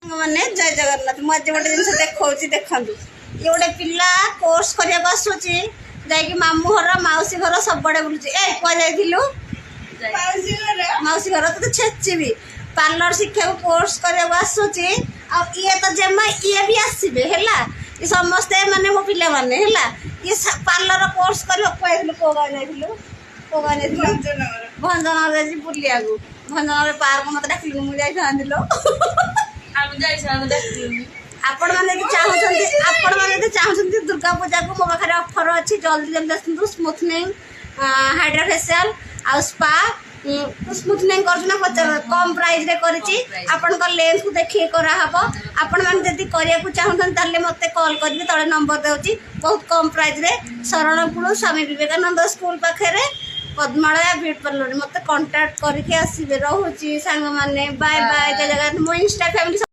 मैंने जय जगन्नाथ मुझे गोटे जिन देखा देखु ये गोटे पिला कोर्स करने आसूची जाकि मामू घर मौसी घर सब बड़े बुलूची ए कु मौसी घर तो छेची पार्लर शिक्षा कोर्स करने आसूची ये तो जमा ये भी आसबे है ये समस्ते माने मो पिला माने है ये पार्लर कोर्स कर को भंजनगर बुलिया भंजनगर पार्क मत डाक मुझे आपण मैंने चाहते दुर्गा पूजा को मो पाखे ऑफर अच्छी जल्दी जल्दी आसतु स्मूथनिंग हाइड्रा फेशियल आ स्पा स्मूथनिंग कर कम प्राइस रे करिछि आपण को लेंस को देखिए कराहब आपण मैंने जदि करिया को चाहतन ताले मते कॉल करबे तळे नंबर देउछि बहुत कम प्राइस रे शरणपुर स्वामी विवेकानंद स्कूल पाखे रे पद्मालया ब्यूटी पार्लर मते कांटेक्ट करके आसीबे रहउछि संग माने बाय बाय जगह मो इंस्टा फैमिली